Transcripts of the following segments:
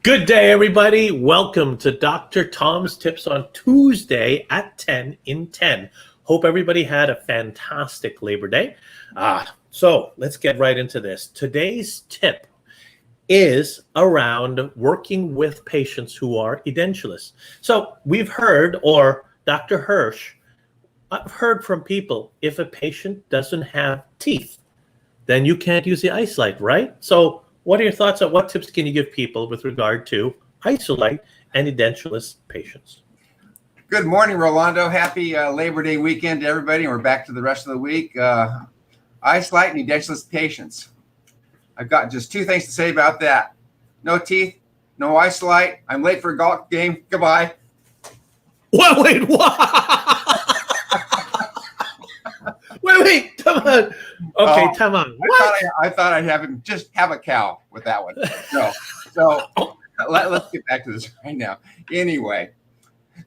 Good day, everybody. Welcome to Dr. Tom's Tips on Tuesday at 10 in 10. Hope everybody had a fantastic Labor Day. So let's get right into this. Today's tip is around working with patients who are edentulous. So we've heard, or Dr. Hirsch, I've heard from people, if a patient doesn't have teeth, then you can't use the Isolite, right? So what are your thoughts on what tips can you give people with regard to Isolite and edentulous patients? Good morning, Rolando. Happy Labor Day weekend to everybody. We're back to the rest of the week. Isolite and edentulous patients. I've got just two things to say about that. No teeth, no Isolite. I'm late for a golf game. Goodbye. Wait, what? wait, come on. Okay, come on. I thought I'd have a cow with that one. So let's get back to this right now. Anyway,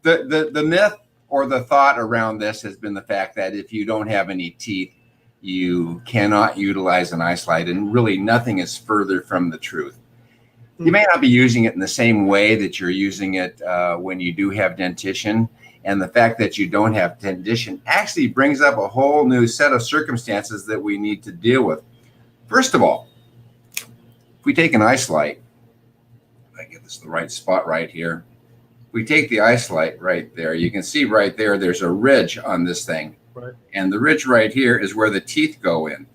the myth or the thought around this has been the fact that if you don't have any teeth, you cannot utilize an Isolite, and really nothing is further from the truth. You may not be using it in the same way that you're using it when you do have dentition. And the fact that you don't have dentition actually brings up a whole new set of circumstances that we need to deal with. First of all, if we take an Isolite, if I get this the right spot right here, if we take the Isolite right there, you can see right there, there's a ridge on this thing. Right. And the ridge right here is where the teeth go in.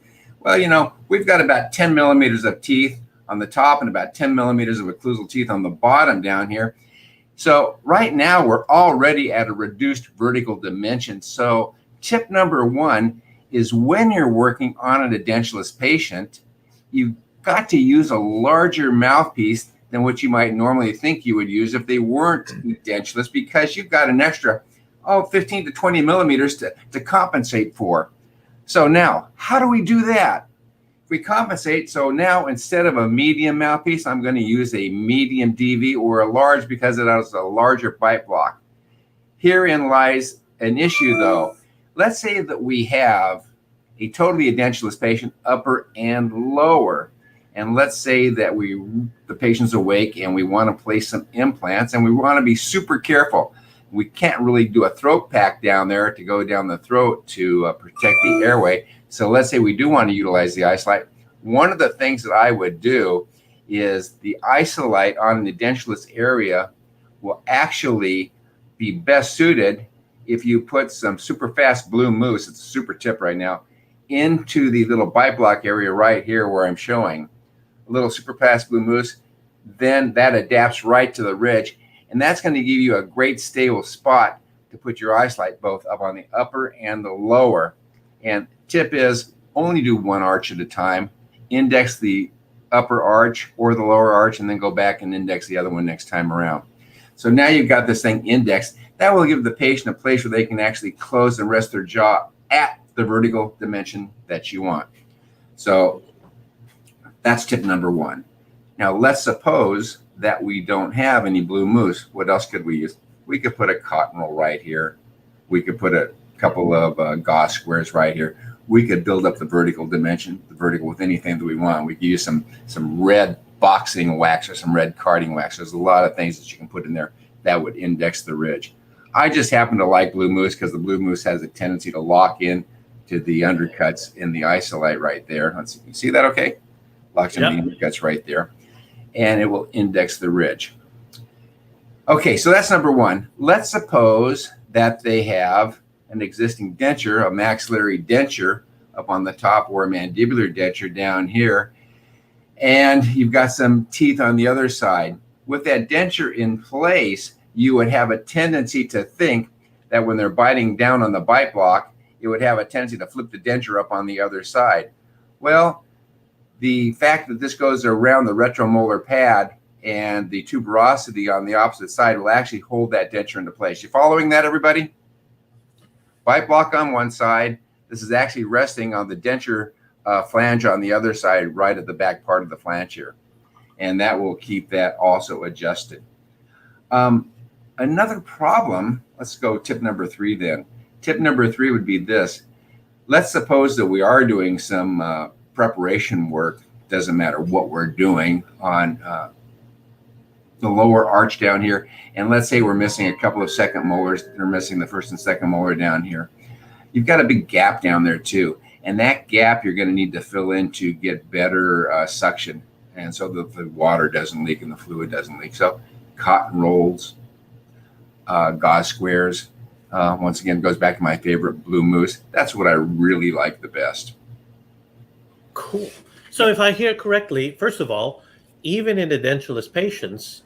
Well, you know, we've got about 10 millimeters of teeth on the top and about 10 millimeters of occlusal teeth on the bottom down here. So right now we're already at a reduced vertical dimension. So tip number one is when you're working on an edentulous patient, you've got to use a larger mouthpiece than what you might normally think you would use if they weren't edentulous, because you've got an extra 15 to 20 millimeters to compensate for. So now, how do we do that? We compensate. So now instead of a medium mouthpiece, I'm going to use a medium DV or a large because it has a larger bite block. Herein lies an issue though. Let's say that we have a totally edentulous patient, upper and lower. And let's say that the patient's awake and we want to place some implants and we want to be super careful. We can't really do a throat pack down there to go down the throat to protect the airway. So let's say we do want to utilize the Isolite. One of the things that I would do is the Isolite on an edentulous area will actually be best suited if you put some super fast blue mousse, it's a super tip right now, into the little bite block area right here where I'm showing. A little super fast blue mousse, then that adapts right to the ridge. And that's going to give you a great stable spot to put your Isolite both up on the upper and the lower. And tip is only do one arch at a time. Index the upper arch or the lower arch and then go back and index the other one next time around. So now you've got this thing indexed. That will give the patient a place where they can actually close and rest their jaw at the vertical dimension that you want. So that's tip number one. Now let's suppose that we don't have any blue mousse. What else could we use? We could put a cotton roll right here. We could put a couple of gauze squares right here. We could build up the vertical dimension, the vertical with anything that we want. We could use some red boxing wax or some red carding wax. There's a lot of things that you can put in there that would index the ridge. I just happen to like blue mousse because the blue mousse has a tendency to lock in to the undercuts in the Isolite right there. Let's see, you see that okay? Locks in the undercuts right there. And it will index the ridge. Okay, so that's number one. Let's suppose that they have an existing denture, a maxillary denture up on the top or a mandibular denture down here, and you've got some teeth on the other side. With that denture in place, you would have a tendency to think that when they're biting down on the bite block, it would have a tendency to flip the denture up on the other side. Well, the fact that this goes around the retromolar pad and the tuberosity on the opposite side will actually hold that denture into place. You following that, everybody? Bite block on one side. This is actually resting on the denture flange on the other side, right at the back part of the flange here. And that will keep that also adjusted. Another problem, let's go tip number three then. Tip number three would be this. Let's suppose that we are doing some preparation work, doesn't matter what we're doing on the lower arch down here, and let's say we're missing a couple of second molars, they're missing the first and second molar down here. You've got a big gap down there too, and that gap you're going to need to fill in to get better suction, and so the water doesn't leak and the fluid doesn't leak. So cotton rolls, gauze squares, once again goes back to my favorite blue mousse. That's what I really like the best. Cool. So if I hear correctly, first of all, even in edentulous patients,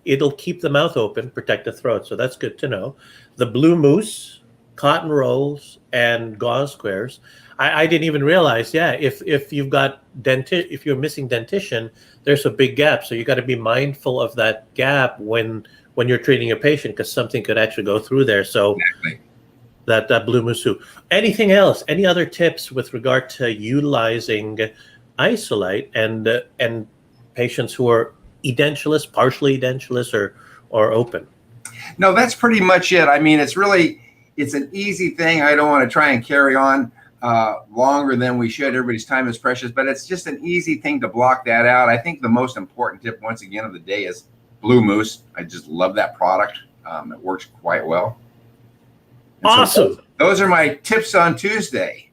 it'll keep the mouth open, protect the throat. So that's good to know. The blue mousse, cotton rolls, and gauze squares. I didn't even realize. Yeah, if you're missing dentition, there's a big gap. So you got to be mindful of that gap when you're treating a patient, because something could actually go through there. So exactly. that blue mousse. Anything else? Any other tips with regard to utilizing Isolite and patients who are edentulous, partially edentulous, or open? No, that's pretty much it. I mean, it's an easy thing. I don't want to try and carry on longer than we should. Everybody's time is precious, but it's just an easy thing to block that out. I think the most important tip, once again, of the day is blue mousse. I just love that product. It works quite well. And awesome. So those are my tips on Tuesday.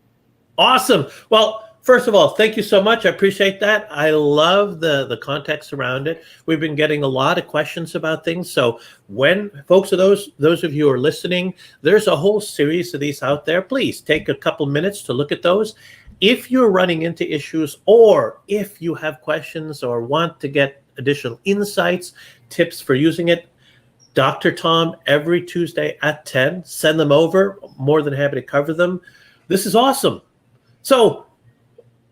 Awesome. Well, first of all, thank you so much. I appreciate that. I love the context around it. We've been getting a lot of questions about things. So when folks, those of you who are listening, there's a whole series of these out there. Please take a couple minutes to look at those. If you're running into issues, or if you have questions or want to get additional insights, tips for using it, Dr. Tom, every Tuesday at 10, send them over. More than happy to cover them. This is awesome. So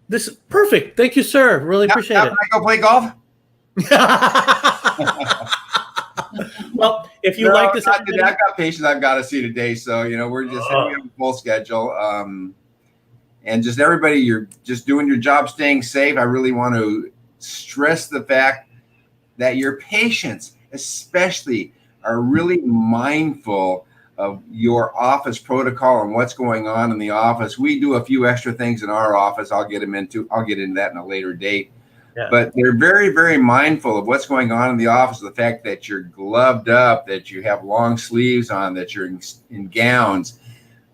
this is perfect. Thank you, sir. Really appreciate it. Can I go play golf? Well, if you like this, I've got patients I've got to see today. So, we're just we have a full schedule. And just everybody, you're just doing your job, staying safe. I really want to stress the fact that your patients, especially, are really mindful of your office protocol and what's going on in the office. We do a few extra things in our office. I'll get into that in a later date. Yeah. But they're very, very mindful of what's going on in the office, the fact that you're gloved up, that you have long sleeves on, that you're in gowns,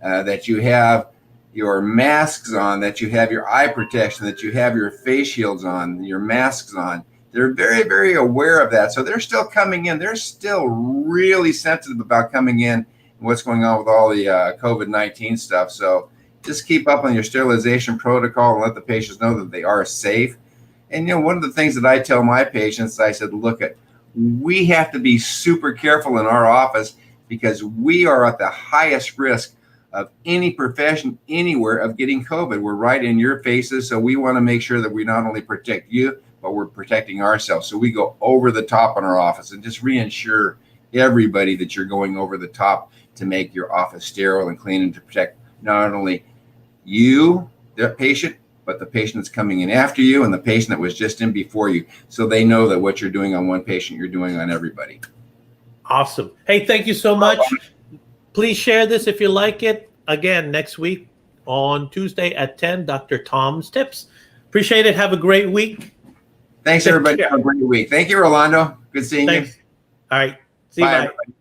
that you have your masks on, that you have your eye protection, that you have your face shields on, your masks on. They're very, very aware of that. So they're still coming in. They're still really sensitive about coming in and what's going on with all the COVID-19 stuff. So just keep up on your sterilization protocol and let the patients know that they are safe. And, one of the things that I tell my patients, I said, look, we have to be super careful in our office because we are at the highest risk of any profession anywhere of getting COVID. We're right in your faces. So we want to make sure that we not only protect you, but we're protecting ourselves. So we go over the top in our office and just reassure everybody that you're going over the top to make your office sterile and clean and to protect not only you, the patient, but the patient that's coming in after you and the patient that was just in before you. So they know that what you're doing on one patient, you're doing on everybody. Awesome. Hey, thank you so much. Please share this if you like it. Again, next week on Tuesday at 10, Dr. Tom's Tips. Appreciate it. Have a great week. Thanks, everybody. Have a great week. Thank you, Rolando. Good seeing you. All right. See you. Bye. Everybody.